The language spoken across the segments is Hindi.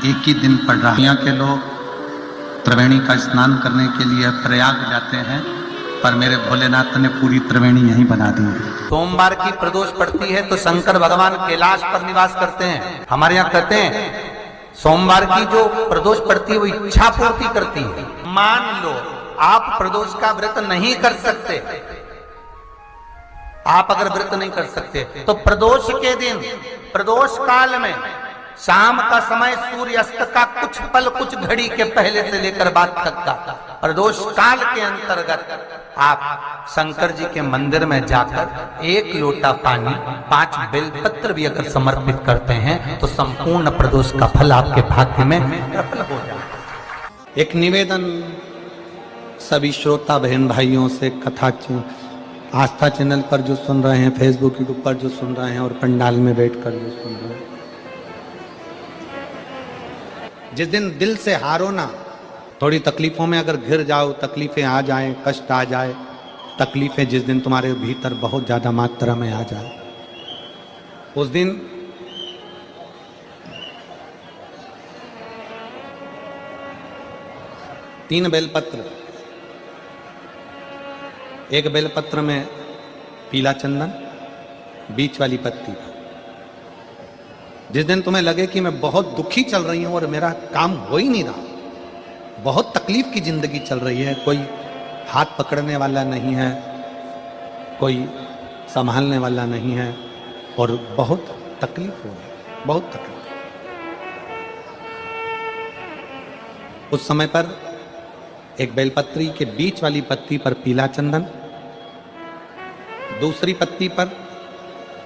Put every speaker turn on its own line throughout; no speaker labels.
एक ही दिन पड़ रहा है। यहाँ के लोग त्रिवेणी का स्नान करने के लिए प्रयाग जाते हैं, पर मेरे भोलेनाथ ने पूरी त्रिवेणी यहीं बना दी है।
सोमवार की प्रदोष पड़ती है तो शंकर भगवान कैलाश पर निवास करते हैं। हमारे यहाँ कहते हैं सोमवार की जो प्रदोष पड़ती है वो इच्छा पूर्ति करती है। मान लो आप प्रदोष का व्रत नहीं कर सकते, आप अगर व्रत नहीं कर सकते तो प्रदोष के दिन, प्रदोष काल में शाम का समय सूर्यास्त का कुछ पल, कुछ घड़ी के पहले से लेकर बाद तक का प्रदोष काल के अंतर्गत आप शंकर जी के मंदिर में जाकर एक लोटा पानी, 5 बेलपत्र भी अगर समर्पित करते हैं तो संपूर्ण प्रदोष का फल आपके भाग्य में प्रबल हो जाए।
एक निवेदन सभी श्रोता बहन भाइयों से, कथा आस्था चैनल पर जो सुन रहे हैं, फेसबुक यूट्यूब पर जो सुन रहे हैं और पंडाल में बैठकर जो सुन रहे हैं, जिस दिन दिल से हारो ना, थोड़ी तकलीफों में अगर घिर जाओ, तकलीफें आ जाएं, कष्ट आ जाए, तकलीफें जिस दिन तुम्हारे भीतर बहुत ज्यादा मात्रा में आ जाए, उस दिन तीन बेलपत्र, एक बेलपत्र में पीला चंदन, बीच वाली पत्ती। जिस दिन तुम्हें लगे कि मैं बहुत दुखी चल रही हूं और मेरा काम हो ही नहीं रहा, बहुत तकलीफ की जिंदगी चल रही है, कोई हाथ पकड़ने वाला नहीं है, कोई संभालने वाला नहीं है और बहुत तकलीफ हो रही, बहुत तकलीफ। उस समय पर एक बेलपत्री के बीच वाली पत्ती पर पीला चंदन, दूसरी पत्ती पर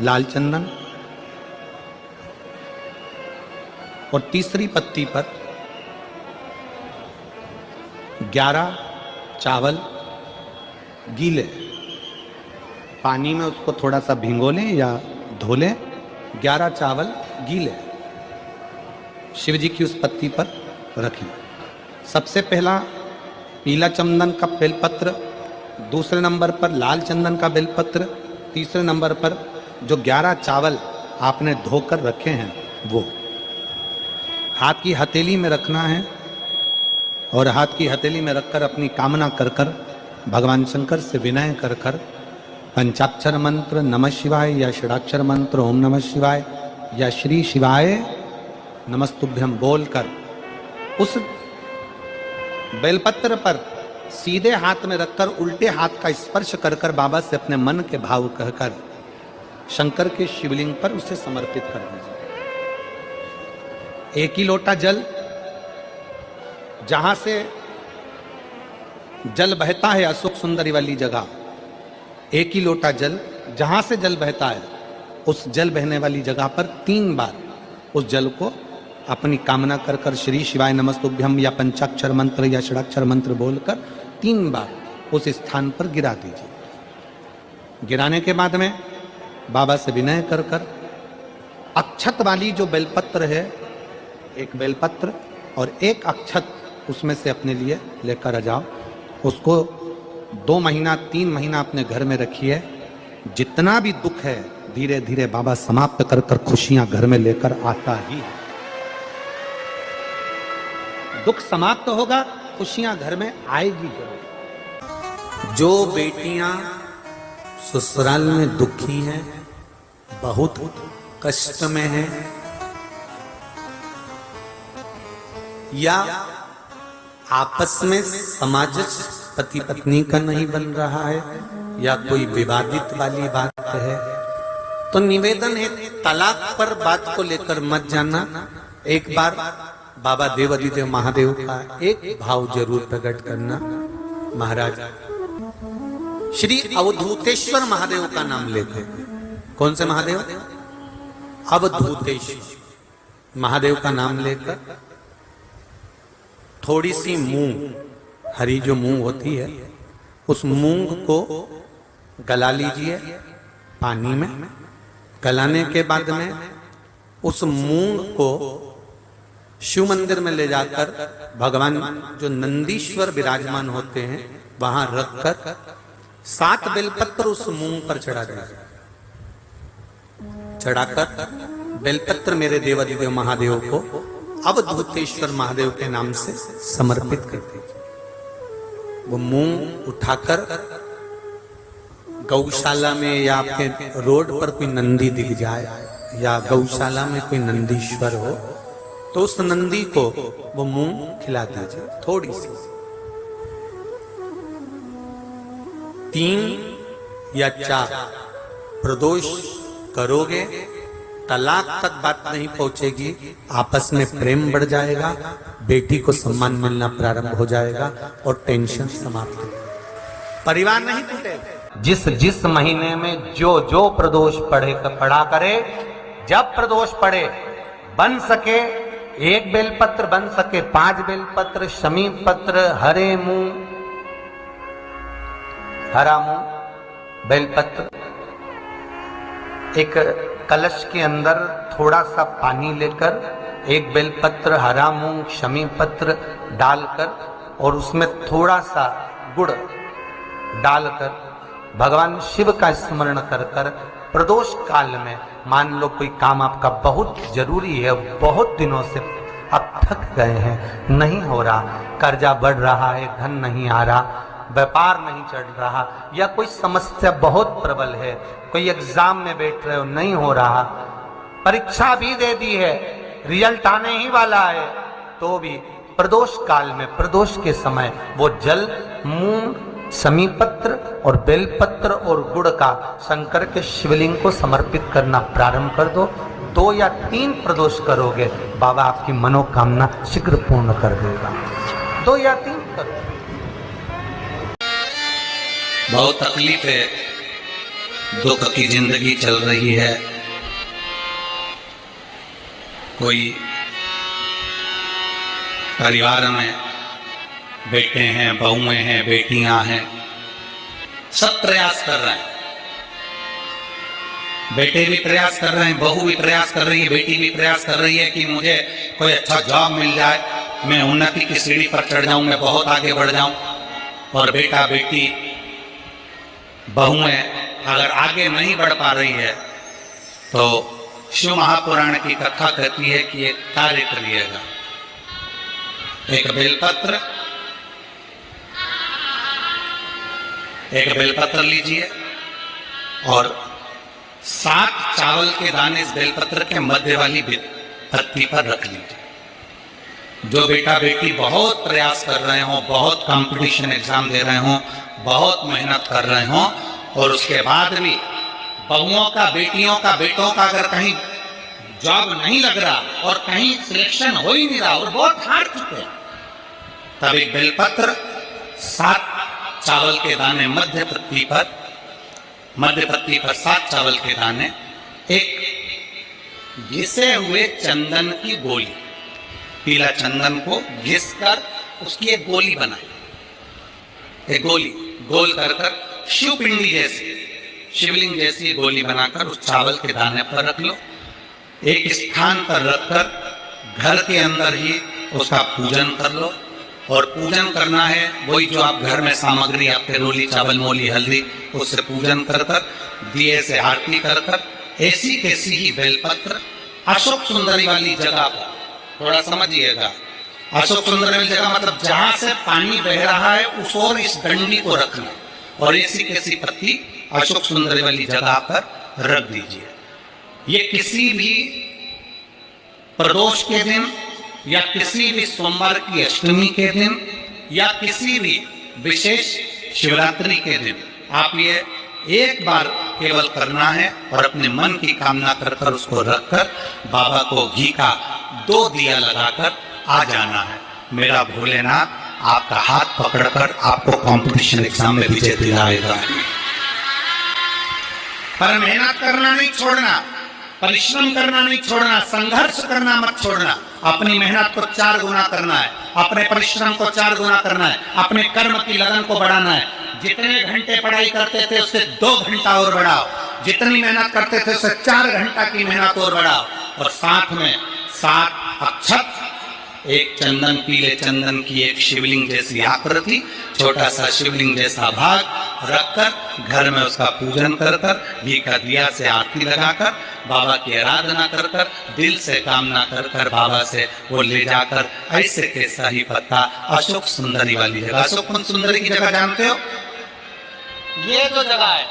लाल चंदन और तीसरी पत्ती पर 11 चावल गीले, पानी में उसको थोड़ा सा भिगो लें या धो लें, 11 चावल गीले शिव जी की उस पत्ती पर रखें। सबसे पहला पीला चंदन का बेलपत्र, दूसरे नंबर पर लाल चंदन का बेलपत्र, तीसरे नंबर पर जो 11 चावल आपने धोकर रखे हैं वो हाथ की हथेली में रखना है और हाथ की हथेली में रखकर अपनी कामना कर कर भगवान शंकर से विनय कर कर पंचाक्षर मंत्र नमः शिवाय या षडाक्षर मंत्र ओम नमः शिवाय या श्री शिवाय नमस्तुभ्यम बोलकर उस बेलपत्र पर सीधे हाथ में रखकर उल्टे हाथ का स्पर्श कर कर बाबा से अपने मन के भाव कहकर शंकर के शिवलिंग पर उसे समर्पित कर दीजिए। एक ही लोटा जल, जहां से जल बहता है अशोक सुंदरी वाली जगह, एक ही लोटा जल, जहां से जल बहता है उस जल बहने वाली जगह पर 3 बार उस जल को अपनी कामना कर कर श्री शिवाय नमस्तुभ्यम या पंचाक्षर मंत्र या षडाक्षर मंत्र बोलकर 3 बार उस स्थान पर गिरा दीजिए। गिराने के बाद में बाबा से विनय कर कर अक्षत वाली जो बेलपत्र है, एक बेलपत्र और एक अक्षत उसमें से अपने लिए लेकर आ जाओ। उसको 2 महीना 3 महीना अपने घर में रखिए। जितना भी दुख है धीरे धीरे बाबा समाप्त कर कर खुशियां घर में लेकर आता ही है। दुख समाप्त होगा, खुशियां घर में आएगी जरूर। जो बेटियां ससुराल में दुखी हैं, बहुत कष्ट में हैं या आपस में सामंजस्य पति पत्नी का नहीं बन रहा है या कोई विवादित वाली बात है, तो निवेदन है तलाक पर बात को लेकर मत जाना। एक बार बाबा देवाधिदेव महादेव का एक भाव जरूर प्रकट करना। महाराज श्री अवधूतेश्वर महादेव का नाम लेते। कौन से महादेव? अवधूतेश्वर महादेव का नाम लेकर थोड़ी सी मूंग, हरी जो मूंग होती है, उस मूंग को गला लीजिए पानी में। गलाने के बाद में उस मूंग को शिव मंदिर में ले जाकर भगवान जो नंदीश्वर विराजमान होते हैं वहां रखकर 7 बेलपत्र उस मूंग पर चढ़ा दीजिए। चढ़ाकर बेलपत्र मेरे देवाधिदेव महादेव को अवधूतेश्वर महादेव के नाम से समर्पित कर दीजिए। वो मूंग उठाकर गौशाला में या आपके रोड पर कोई नंदी दिख जाए या गौशाला में कोई नंदीश्वर हो तो उस नंदी को वो मूंग खिला दीजिए थोड़ी सी। 3 या 4 प्रदोष करोगे, तलाक तक बात नहीं पहुंचेगी, आपस में प्रेम बढ़ जाएगा, बेटी को सम्मान मिलना प्रारंभ हो जाएगा और टेंशन समाप्त हो, परिवार नहीं टूटेगा।
जिस जिस महीने में जो जो प्रदोष पढ़ा करे, जब प्रदोष पड़े, बन सके 1 बेलपत्र, बन सके 5 बेलपत्र, शमी पत्र, हरे मूंग, हरा मूंग, बेलपत्र, एक कलश के अंदर थोड़ा सा पानी लेकर 1 बेलपत्र, हरा मूंग, शमी पत्र डालकर और उसमें थोड़ा सा गुड़ डालकर भगवान शिव का स्मरण कर कर प्रदोष काल में, मान लो कोई काम आपका बहुत जरूरी है, बहुत दिनों से आप थक गए हैं, नहीं हो रहा, कर्जा बढ़ रहा है, धन नहीं आ रहा, व्यापार नहीं चढ़ रहा, या कोई समस्या बहुत प्रबल है, कोई एग्जाम में बैठ रहे हो नहीं हो रहा, परीक्षा भी दे दी है, रिजल्ट आने ही वाला है, तो भी प्रदोष काल में, प्रदोष के समय वो जल, मूंग, शमी पत्र और बेलपत्र और गुड़ का शंकर के शिवलिंग को समर्पित करना प्रारंभ कर दो। 2 या 3 प्रदोष करोगे, बाबा आपकी मनोकामना शीघ्र पूर्ण कर देगा। 2 या 3 करो।
बहुत तकलीफ है, दुख की जिंदगी चल रही है, कोई परिवार में बेटे हैं, बहुएं हैं, बेटियां हैं, सब प्रयास कर रहे हैं, बेटे भी प्रयास कर रहे हैं, बहू भी प्रयास कर रही है, बेटी भी प्रयास कर रही है कि मुझे कोई अच्छा जॉब मिल जाए, मैं उन्नति की सीढ़ी पर चढ़ जाऊं, मैं बहुत आगे बढ़ जाऊं। और बेटा बेटी बहुएं अगर आगे नहीं बढ़ पा रही है तो शिव महापुराण की कथा कहती है कि एक कार्य करिएगा, एक बेलपत्र लीजिए और 7 चावल के दाने इस बेलपत्र के मध्य वाली पत्ती पर रख लीजिए। जो बेटा बेटी बहुत प्रयास कर रहे हो, बहुत कंपटीशन एग्जाम दे रहे हो, बहुत मेहनत कर रहे हो और उसके बाद भी बहुओं का, बेटियों का, बेटों का अगर कहीं जॉब नहीं लग रहा और कहीं सिलेक्शन हो ही नहीं रहा और बहुत हार चुके हैं, तब एक बेलपत्र 7 चावल के दाने मध्य पत्ती पर 7 चावल के दाने, एक घिसे हुए चंदन की गोली, पीला चंदन को घिस कर उसकी एक गोली बनाई, एक गोली गोल कर शिवपिंडी जैसी, शिवलिंग जैसी गोली बनाकर उस चावल के दाने पर रख लो। एक स्थान पर रखकर घर के अंदर ही उसका पूजन कर लो। और पूजन करना है वही जो आप घर में सामग्री, आपके रोली, चावल, मोली, हल्दी, उससे पूजन कर कर, दिए से आरती कर कर, ऐसी कैसी ही बेलपत्र अशोक सुंदरी वाली जगह पर, थोड़ा समझिएगा, अशोक सुंदरी वाली जगह मतलब जहां से पानी बह रहा है उस ओर इस डंडी को रखना और ऐसी कैसी पत्ती अशोक सुंदरी वाली जगह पर रख दीजिए। ये किसी भी प्रदोष के दिन या किसी भी सोमवार की अष्टमी के दिन या किसी भी विशेष शिवरात्रि के दिन आप ये एक बार केवल करना है और अपने मन की कामना कर कर उसको रखकर बाबा को घी का 2 दिया लगाकर आ जाना है। मेरा भोलेनाथ आपका हाथ पकड़कर आपको कंपटीशन एग्जाम में विजय दिलाएगा। पर मेहनत करना नहीं छोड़ना, परिश्रम करना नहीं छोड़ना, संघर्ष करना मत छोड़ना। अपनी मेहनत को 4 गुना करना है, अपने परिश्रम को 4 गुना करना है, अपने कर्म की लगन को बढ़ाना है। जितने घंटे पढ़ाई करते थे उससे 2 घंटा और बढ़ाओ, जितनी मेहनत करते थे उससे 4 घंटा की मेहनत और बढ़ाओ। और साथ में 7 अक्षत एक चंदन, पीले चंदन की एक शिवलिंग जैसी आकृति, छोटा सा शिवलिंग जैसा भाग रखकर घर में उसका पूजन कर कर, घी का दिया से आरती लगाकर, बाबा की आराधना कर कर, दिल से कामना कर कर बाबा से वो ले जाकर ऐसे के सही पत्ता अशोक सुंदरी वाली जगह, अशोक कुंज सुंदरी की जगह जानते हो? ये जो जगह है,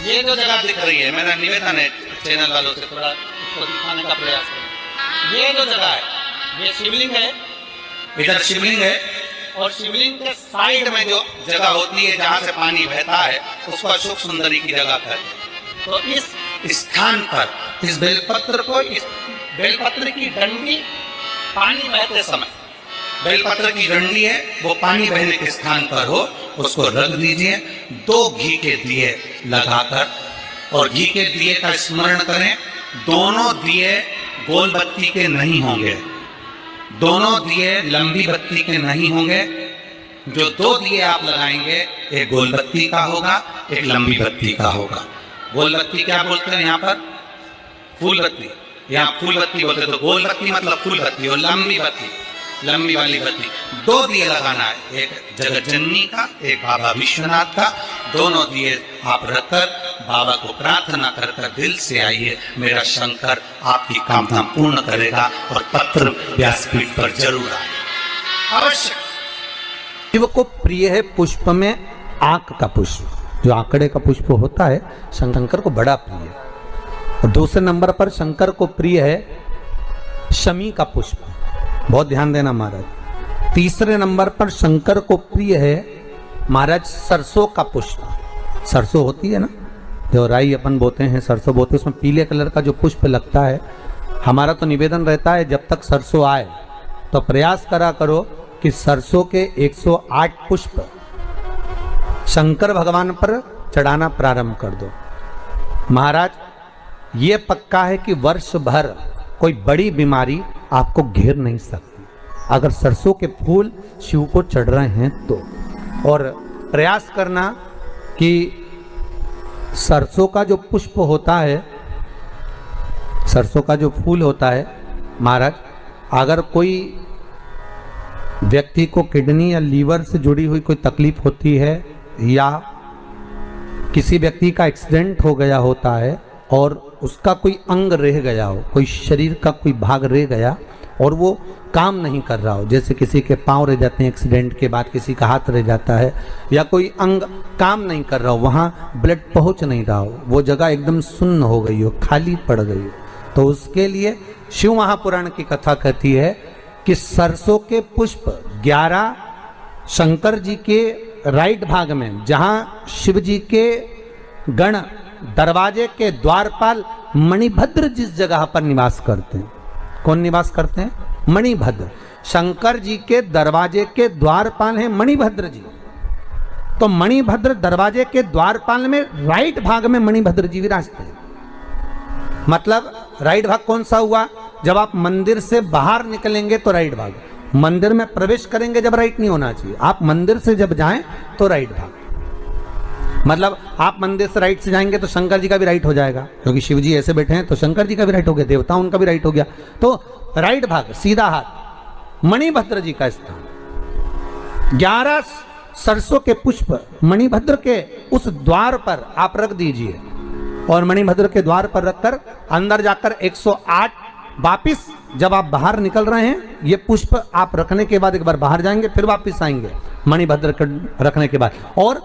ये जो जगह दिख रही है, मेरा निवेदन है चैनल वालों से थोड़ा उसको दिखाने का प्रयास करें। ये जो जगह है, ये शिवलिंग है, इधर शिवलिंग है, और शिवलिंग के साइड में जो जगह होती है जहां से पानी बहता है उसको अशोक सुंदरी की जगह कहते हैं। तो इस स्थान पर इस बेलपत्र को, इस बेलपत्र की डंडी पानी बहते समय, बेलपत्र की डंडी है वो पानी बहने के स्थान पर हो, उसको रख दीजिए, 2 घी के दिए लगाकर, और घी के दिए का स्मरण करें। दोनों दिए गोल बत्ती के नहीं होंगे, दोनों दिए लंबी बत्ती के नहीं होंगे। जो 2 दिए आप लगाएंगे, एक गोल बत्ती का होगा, एक लंबी बत्ती का होगा। गोल बत्ती क्या बोलते हैं यहाँ पर? फूल बत्ती। यहाँ फूल बत्ती बोलते, तो गोल बत्ती मतलब फूल बत्ती, और लंबी बत्ती, लंबी वाली बत्ती। 2 दिए लगाना है, एक जगत जननी का, एक बाबा विश्वनाथ का। दोनों दिए आप रखकर बाबा को प्रार्थना कर कर दिल से आइए, मेरा शंकर आपकी कामना पूर्ण करेगा, और पत्र व्यासपीठ पर जरूर आए अवश्य।
शिव को प्रिय है पुष्प में आंक का पुष्प, जो आंकड़े का पुष्प होता है शंकर को बड़ा प्रिय है। और दूसरे नंबर पर शंकर को प्रिय है शमी का पुष्प, बहुत ध्यान देना महाराज। तीसरे नंबर पर शंकर को प्रिय है महाराज सरसों का पुष्प। सरसों होती है ना, जो राई अपन बोते हैं, सरसों बोते हैं, उसमें पीले कलर का जो पुष्प लगता है। हमारा तो निवेदन रहता है जब तक सरसों आए तो प्रयास करा करो कि सरसों के 108 पुष्प शंकर भगवान पर चढ़ाना प्रारंभ कर दो। महाराज ये पक्का है कि वर्ष भर कोई बड़ी बीमारी आपको घेर नहीं सकती अगर सरसों के फूल शिव को चढ़ रहे हैं तो। और प्रयास करना कि सरसों का जो पुष्प होता है, सरसों का जो फूल होता है महाराज, अगर कोई व्यक्ति को किडनी या लीवर से जुड़ी हुई कोई तकलीफ होती है, या किसी व्यक्ति का एक्सीडेंट हो गया होता है और उसका कोई अंग रह गया हो, कोई शरीर का कोई भाग रह गया और वो काम नहीं कर रहा हो, जैसे किसी के पांव रह जाते हैं एक्सीडेंट के बाद, किसी का हाथ रह जाता है, या कोई अंग काम नहीं कर रहा हो, वहाँ ब्लड पहुँच नहीं रहा हो, वो जगह एकदम सुन्न हो गई हो, खाली पड़ गई हो, तो उसके लिए शिव महापुराण की कथा कहती है कि सरसों के पुष्प 11 शंकर जी के राइट भाग में, जहाँ शिव जी के गण दरवाजे के द्वारपाल मणिभद्र जिस जगह पर निवास करते हैं, कौन निवास करते हैं? मणिभद्र। शंकर जी के दरवाजे के द्वारपाल हैं मणिभद्र जी। तो मणिभद्र दरवाजे के द्वारपाल में राइट भाग में मणिभद्र जी विराजते हैं। मतलब राइट भाग कौन सा हुआ? जब आप मंदिर से बाहर निकलेंगे तो राइट भाग, मंदिर में प्रवेश करेंगे जब राइट नहीं होना चाहिए, आप मंदिर से जब जाएं तो राइट भाग। मतलब आप मंदिर से राइट से जाएंगे तो शंकर जी का भी राइट हो जाएगा, क्योंकि शिव जी ऐसे बैठे हैं तो शंकर जी का भी राइट हो गया, देवता उनका भी राइट हो गया, तो राइट भाग सीधा हाथ मणिभद्र जी का स्थान। 11 सरसों के पुष्प मणिभद्र के उस द्वार पर आप रख दीजिए, और मणिभद्र के द्वार पर रखकर अंदर जाकर 108 वापिस जब आप बाहर निकल रहे हैं, ये पुष्प आप रखने के बाद एक बार बाहर जाएंगे, फिर वापिस आएंगे मणिभद्र के रखने के बाद, और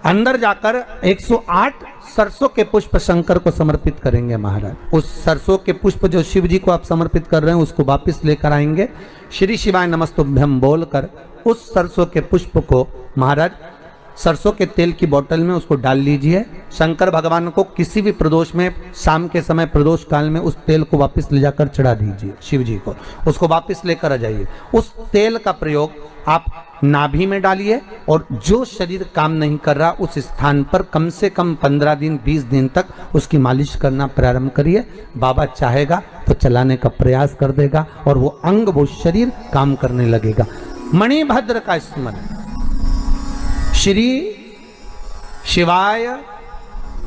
अंदर जाकर 108 सरसों के पुष्प शंकर को समर्पित करेंगे महाराज। उस सरसों के पुष्प जो शिव जी को आप समर्पित कर रहे हैं उसको वापिस लेकर आएंगे, श्री शिवाय नमस्तुभ्यम बोलकर उस सरसों के पुष्प को महाराज सरसों के तेल की बोतल में उसको डाल लीजिए। शंकर भगवान को किसी भी प्रदोष में, शाम के समय प्रदोष काल में उस तेल को वापस ले जाकर चढ़ा दीजिए शिव जी को, उसको वापस लेकर आ जाइए। उस तेल का प्रयोग आप नाभि में डालिए, और जो शरीर काम नहीं कर रहा उस स्थान पर कम से कम 15 दिन 20 दिन तक उसकी मालिश करना प्रारंभ करिए। बाबा चाहेगा तो चलाने का प्रयास कर देगा और वो अंग, वो शरीर काम करने लगेगा। मणिभद्र का स्मरण, श्री शिवाय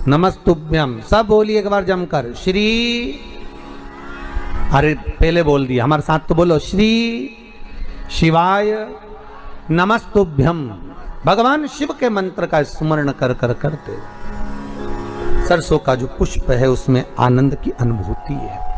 नमस्तुभ्यम, सब बोलिए एक बार जमकर, श्री, अरे पहले बोल दिया, हमारे साथ तो बोलो, श्री शिवाय नमस्तुभ्यम। भगवान शिव के मंत्र का स्मरण कर कर करते सरसों का जो पुष्प है उसमें आनंद की अनुभूति है।